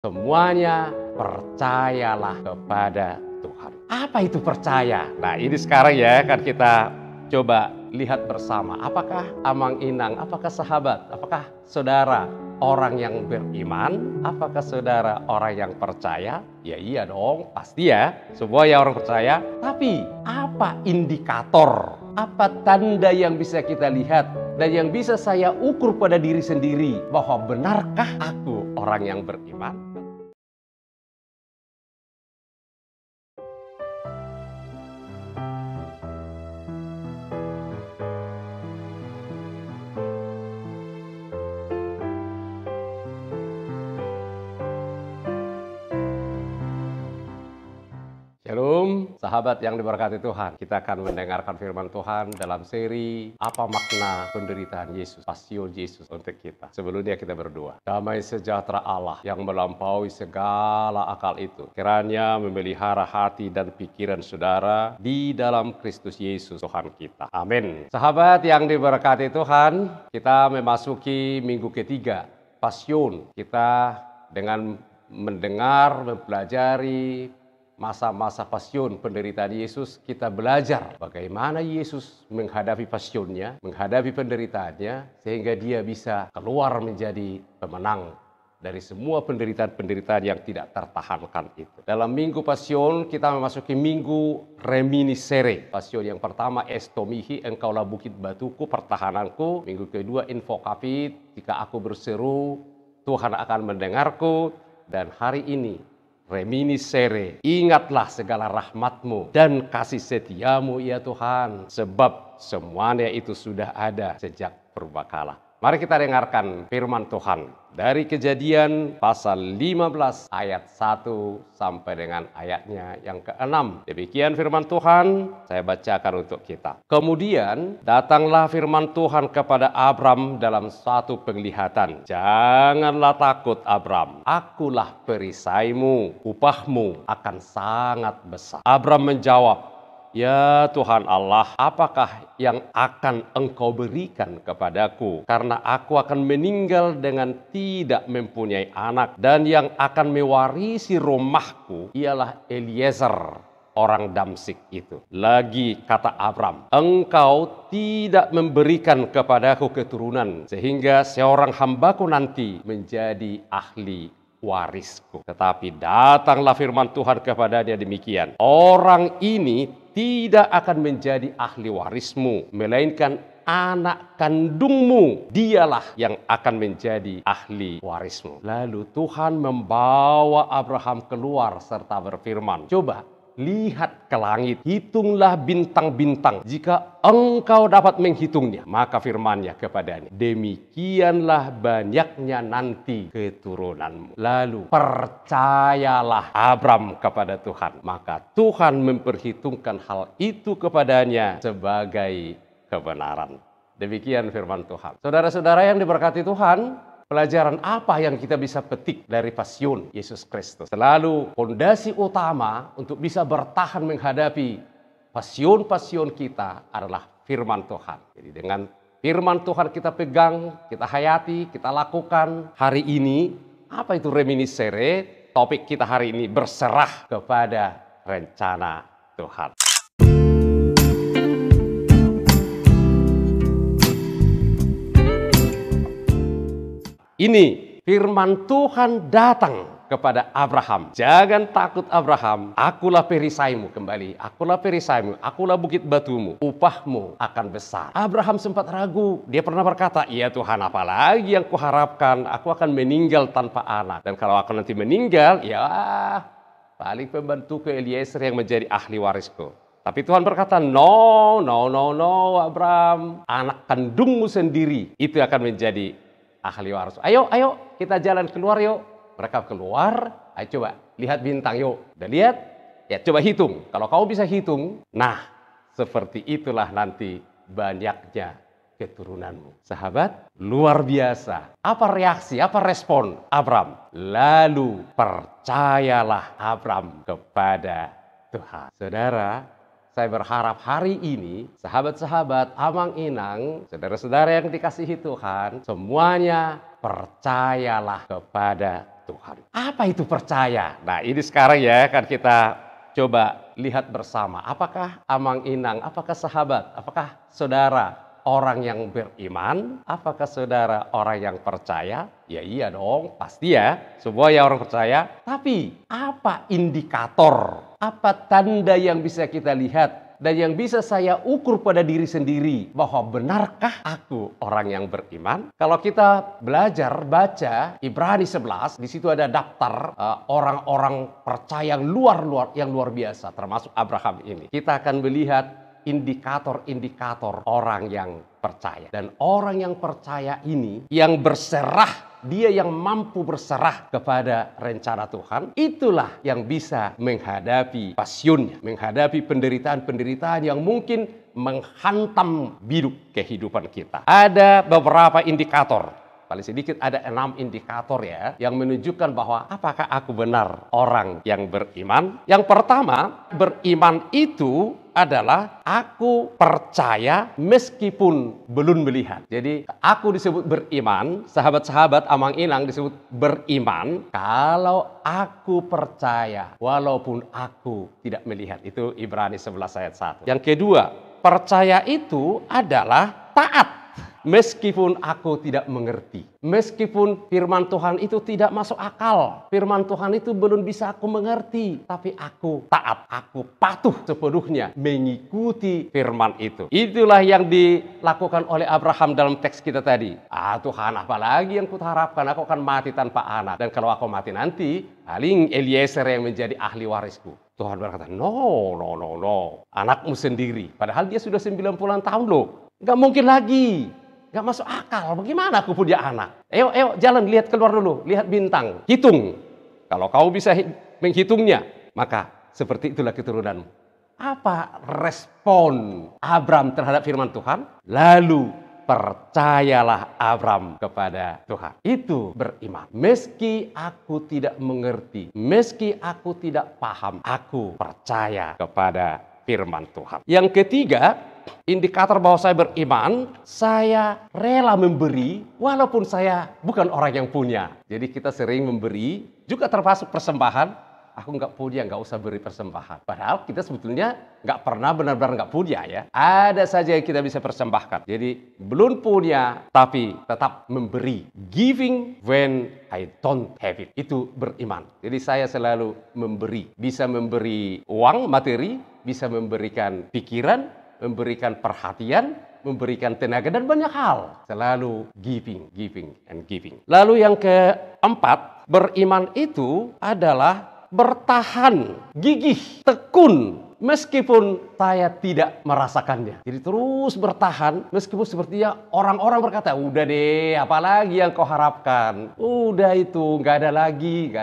Semuanya percayalah kepada Tuhan. Apa itu percaya? Nah, ini sekarang ya kan kita coba lihat bersama. Apakah Amang Inang, apakah sahabat, apakah saudara orang yang beriman? Apakah saudara orang yang percaya? Ya iya dong, pasti ya. Semua ya orang percaya. Tapi apa indikator? Apa tanda yang bisa kita lihat dan yang bisa saya ukur pada diri sendiri bahwa benarkah aku orang yang beriman? Shalom, sahabat yang diberkati Tuhan. Kita akan mendengarkan firman Tuhan dalam seri Apa Makna Penderitaan Yesus, Pasion Yesus untuk kita. Sebelumnya kita berdoa. Damai sejahtera Allah yang melampaui segala akal itu, kiranya memelihara hati dan pikiran saudara di dalam Kristus Yesus Tuhan kita. Amin. Sahabat yang diberkati Tuhan, kita memasuki minggu ketiga, Pasion. Kita dengan mendengar, mempelajari masa-masa pasion penderitaan Yesus, kita belajar bagaimana Yesus menghadapi pasionnya, menghadapi penderitaannya, sehingga dia bisa keluar menjadi pemenang dari semua penderitaan-penderitaan yang tidak tertahankan itu. Dalam minggu pasion, kita memasuki minggu reminiscere. Pasion yang pertama, estomihi, engkaulah bukit batuku, pertahananku. Minggu kedua, invocavit, jika aku berseru, Tuhan akan mendengarku. Dan hari ini, reminiscere, ingatlah segala rahmat-Mu dan kasih setiamu ya Tuhan, sebab semuanya itu sudah ada sejak purbakala. Mari kita dengarkan firman Tuhan dari Kejadian pasal 15 ayat 1 sampai dengan ayatnya yang ke-6. Demikian firman Tuhan, saya bacakan untuk kita. Kemudian datanglah firman Tuhan kepada Abram dalam satu penglihatan. Janganlah takut Abram, akulah perisaimu, upahmu akan sangat besar. Abram menjawab, ya Tuhan Allah, apakah yang akan Engkau berikan kepadaku? Karena aku akan meninggal dengan tidak mempunyai anak, dan yang akan mewarisi rumahku ialah Eliezer, orang Damsik itu. Lagi kata Abram, Engkau tidak memberikan kepadaku keturunan, sehingga seorang hambaku nanti menjadi ahli warisku. Tetapi datanglah firman Tuhan kepadanya demikian, orang ini tidak akan menjadi ahli warismu, melainkan anak kandungmu, dialah yang akan menjadi ahli warismu. Lalu Tuhan membawa Abraham keluar serta berfirman, coba lihat ke langit, hitunglah bintang-bintang, jika engkau dapat menghitungnya. Maka firman-Nya kepadanya, demikianlah banyaknya nanti keturunanmu. Lalu percayalah Abram kepada Tuhan, maka Tuhan memperhitungkan hal itu kepadanya sebagai kebenaran. Demikian firman Tuhan. Saudara-saudara yang diberkati Tuhan, pelajaran apa yang kita bisa petik dari pasion Yesus Kristus? Selalu fondasi utama untuk bisa bertahan menghadapi pasion-pasion kita adalah firman Tuhan. Jadi dengan firman Tuhan kita pegang, kita hayati, kita lakukan. Hari ini, apa itu reminiscere? Topik kita hari ini berserah kepada rencana Tuhan. Ini firman Tuhan datang kepada Abraham. Jangan takut Abraham, akulah perisaimu kembali. Akulah perisaimu, akulah bukit batumu. Upahmu akan besar. Abraham sempat ragu. Dia pernah berkata, iya Tuhan, apalagi yang kuharapkan? Aku akan meninggal tanpa anak. Dan kalau aku nanti meninggal, ya paling pembantu ke Eliezer yang menjadi ahli warisku. Tapi Tuhan berkata, no Abraham. Anak kandungmu sendiri itu akan menjadi ahli waris. Ayo kita jalan keluar yuk. Mereka keluar, ayo coba lihat bintang yuk. Udah lihat? Ya coba hitung. Kalau kamu bisa hitung, nah seperti itulah nanti banyaknya keturunanmu. Sahabat, luar biasa. Apa reaksi, apa respon Abram? Lalu percayalah Abram kepada Tuhan. Saudara, saya berharap hari ini sahabat-sahabat Amang Inang, saudara-saudara yang dikasihi Tuhan, semuanya percayalah kepada Tuhan. Apa itu percaya? Nah, ini sekarang ya kan kita coba lihat bersama. Apakah Amang Inang, apakah sahabat, apakah saudara orang yang beriman? Apakah saudara orang yang percaya? Ya iya dong, pasti ya. Semua ya orang percaya. Tapi apa indikator? Apa tanda yang bisa kita lihat? Dan yang bisa saya ukur pada diri sendiri bahwa benarkah aku orang yang beriman? Kalau kita belajar baca Ibrani 11, di situ ada daftar orang-orang percaya yang luar biasa, termasuk Abraham ini. Kita akan melihat indikator-indikator orang yang percaya. Dan orang yang percaya ini yang berserah, dia yang mampu berserah kepada rencana Tuhan, itulah yang bisa menghadapi pasyunnya, menghadapi penderitaan-penderitaan yang mungkin menghantam hidup kehidupan kita. Ada beberapa indikator, paling sedikit ada 6 indikator ya, yang menunjukkan bahwa apakah aku benar orang yang beriman. Yang pertama, beriman itu adalah aku percaya meskipun belum melihat. Jadi aku disebut beriman, sahabat-sahabat Amang Inang disebut beriman kalau aku percaya walaupun aku tidak melihat. Itu Ibrani 11 ayat 1. Yang kedua, percaya itu adalah taat. Meskipun aku tidak mengerti, meskipun firman Tuhan itu tidak masuk akal, firman Tuhan itu belum bisa aku mengerti, tapi aku taat, aku patuh sepenuhnya mengikuti firman itu. Itulah yang dilakukan oleh Abraham dalam teks kita tadi. Tuhan, apalagi yang kuharapkan, aku akan mati tanpa anak. Dan kalau aku mati nanti, paling Eliezer yang menjadi ahli warisku. Tuhan berkata, no. Anakmu sendiri. Padahal dia sudah 90 tahun loh. Gak mungkin lagi. Gak masuk akal, bagaimana aku punya anak? Ayo jalan, lihat keluar dulu, lihat bintang, hitung. Kalau kau bisa menghitungnya, maka seperti itulah keturunanmu. Apa respon Abram terhadap firman Tuhan? Lalu percayalah Abram kepada Tuhan. Itu beriman. Meski aku tidak mengerti, meski aku tidak paham, aku percaya kepada firman Tuhan. Yang ketiga, indikator bahwa saya beriman, saya rela memberi walaupun saya bukan orang yang punya. Jadi kita sering memberi, juga termasuk persembahan. Aku nggak punya, nggak usah beri persembahan. Padahal kita sebetulnya nggak pernah benar-benar nggak punya ya. Ada saja yang kita bisa persembahkan. Jadi belum punya, tapi tetap memberi. Giving when I don't have it. Itu beriman. Jadi saya selalu memberi. Bisa memberi uang, materi, bisa memberikan pikiran, memberikan perhatian, memberikan tenaga, dan banyak hal. Selalu giving. Lalu yang keempat, beriman itu adalah bertahan, gigih, tekun, meskipun saya tidak merasakannya. Jadi terus bertahan, meskipun sepertinya orang-orang berkata, udah deh, apalagi yang kau harapkan? Udah itu, gak ada lagi.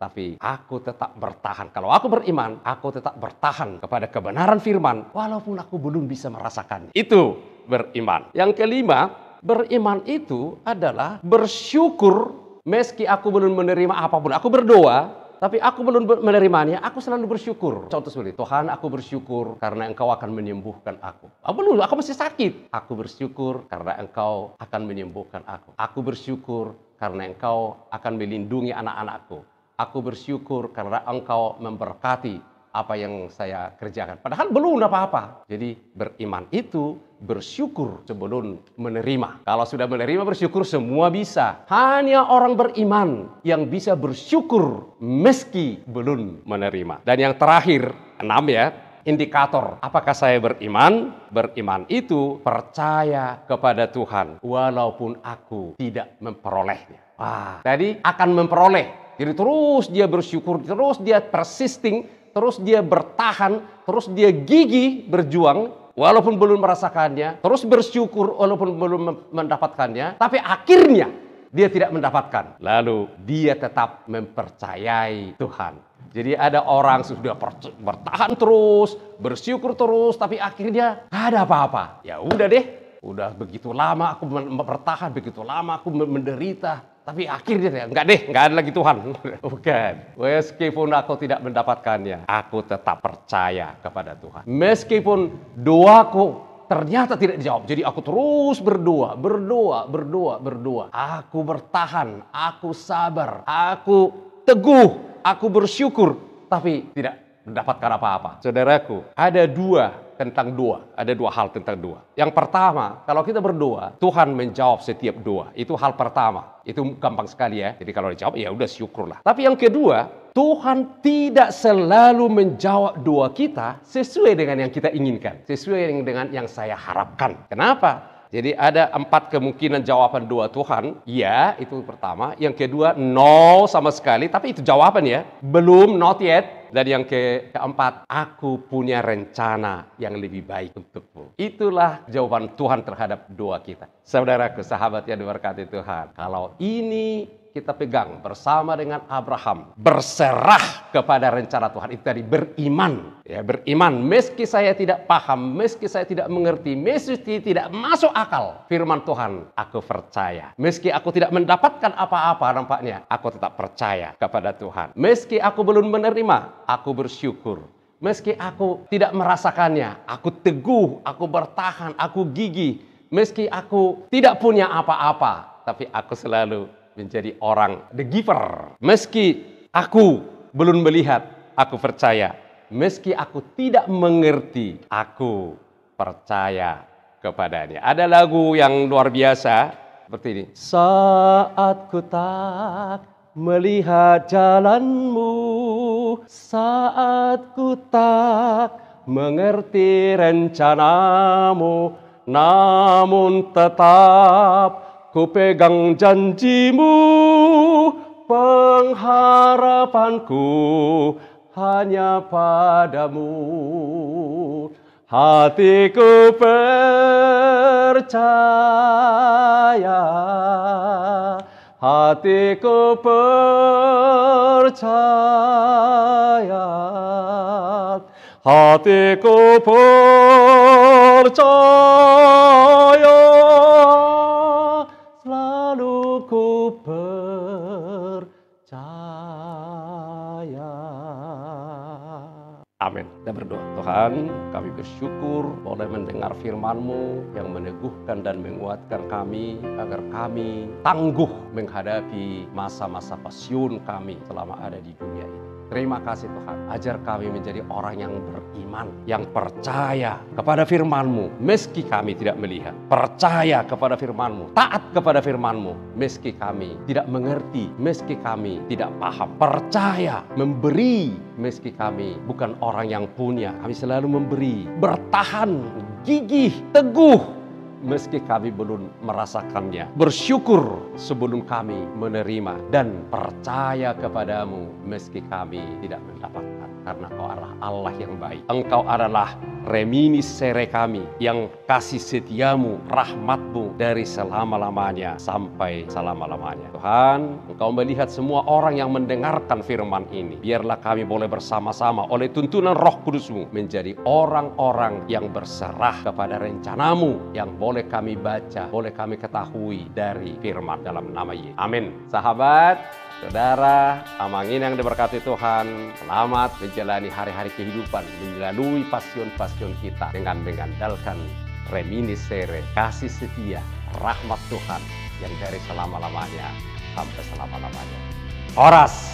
Tapi aku tetap bertahan. Kalau aku beriman, aku tetap bertahan kepada kebenaran firman, walaupun aku belum bisa merasakannya. Itu beriman. Yang kelima, beriman itu adalah bersyukur, meski aku belum menerima apapun. Aku berdoa, tapi aku belum menerimanya, aku selalu bersyukur. Contoh seperti, Tuhan, aku bersyukur karena Engkau akan menyembuhkan aku. Aku masih sakit. Aku bersyukur karena Engkau akan menyembuhkan aku. Aku bersyukur karena Engkau akan melindungi anak-anakku. Aku bersyukur karena Engkau memberkati apa yang saya kerjakan. Padahal belum apa-apa. Jadi beriman itu bersyukur sebelum menerima. Kalau sudah menerima, bersyukur semua bisa. Hanya orang beriman yang bisa bersyukur meski belum menerima. Dan yang terakhir, 6 ya, indikator apakah saya beriman? Beriman itu percaya kepada Tuhan walaupun aku tidak memperolehnya. Tadi akan memperoleh. Jadi terus dia bersyukur, terus dia persisting, terus dia bertahan, terus dia gigih berjuang walaupun belum merasakannya, terus bersyukur walaupun belum mendapatkannya, tapi akhirnya dia tidak mendapatkan. Lalu dia tetap mempercayai Tuhan. Jadi ada orang sudah bertahan terus, bersyukur terus, tapi akhirnya gak ada apa-apa. Ya udah deh, udah begitu lama aku bertahan, begitu lama aku menderita. Tapi akhirnya nggak ada lagi Tuhan. Bukan. Meskipun aku tidak mendapatkannya, aku tetap percaya kepada Tuhan. Meskipun doaku ternyata tidak dijawab. Jadi aku terus berdoa. Aku bertahan, aku sabar, aku teguh, aku bersyukur, tapi tidak mendapatkan apa-apa. Saudaraku, ada dua hal tentang doa. Yang pertama, kalau kita berdoa, Tuhan menjawab setiap doa. Itu hal pertama. Itu gampang sekali ya. Jadi kalau dijawab, ya udah syukurlah. Tapi yang kedua, Tuhan tidak selalu menjawab doa kita sesuai dengan yang kita inginkan, sesuai dengan yang saya harapkan. Kenapa? Jadi ada 4 kemungkinan jawaban doa Tuhan. Ya, itu pertama. Yang kedua, no sama sekali. Tapi itu jawaban ya. Belum, not yet. Dan yang keempat, aku punya rencana yang lebih baik untukmu. Itulah jawaban Tuhan terhadap doa kita. Saudaraku, sahabat yang diberkati Tuhan. Kalau ini kita pegang bersama dengan Abraham, berserah kepada rencana Tuhan. Itu tadi beriman. Ya, beriman. Meski saya tidak paham, meski saya tidak mengerti, meski tidak masuk akal firman Tuhan, aku percaya. Meski aku tidak mendapatkan apa-apa nampaknya, aku tetap percaya kepada Tuhan. Meski aku belum menerima, aku bersyukur. Meski aku tidak merasakannya, aku teguh, aku bertahan, aku gigih. Meski aku tidak punya apa-apa, tapi aku selalu menjadi orang the giver. Meski aku belum melihat, aku percaya. Meski aku tidak mengerti, aku percaya kepadanya. Ada lagu yang luar biasa seperti ini. Saat ku tak melihat jalanmu, saat ku tak mengerti rencanamu, namun tetap ku pegang janjimu, pengharapanku hanya padamu. Hatiku percaya, hatiku percaya, hatiku percaya. Ku percaya. Amin. Kita berdoa. Tuhan, kami bersyukur boleh mendengar firman-Mu yang meneguhkan dan menguatkan kami agar kami tangguh menghadapi masa-masa passion kami selama ada di dunia ini. Terima kasih Tuhan, ajar kami menjadi orang yang beriman, yang percaya kepada firman-Mu, meski kami tidak melihat. Percaya kepada firman-Mu, taat kepada firman-Mu, meski kami tidak mengerti, meski kami tidak paham. Percaya, memberi, meski kami bukan orang yang punya. Kami selalu memberi, bertahan, gigih, teguh, meski kami belum merasakannya. Bersyukur sebelum kami menerima dan percaya kepadamu meski kami tidak mendapatkan. Karena Kau adalah Allah yang baik. Engkau adalah reminis sere kami yang kasih setiamu, rahmatmu dari selama-lamanya sampai selama-lamanya. Tuhan, Engkau melihat semua orang yang mendengarkan firman ini. Biarlah kami boleh bersama-sama oleh tuntunan Roh Kudus-Mu menjadi orang-orang yang berserah kepada rencanamu yang boleh kami baca, boleh kami ketahui dari firman dalam nama Yesus. Amin. Sahabat, saudara, amangin yang diberkati Tuhan, selamat menjalani hari-hari kehidupan, melalui passion-passion kita dengan mengandalkan reminiscere, kasih setia, rahmat Tuhan yang dari selama-lamanya sampai selama-lamanya. Horas.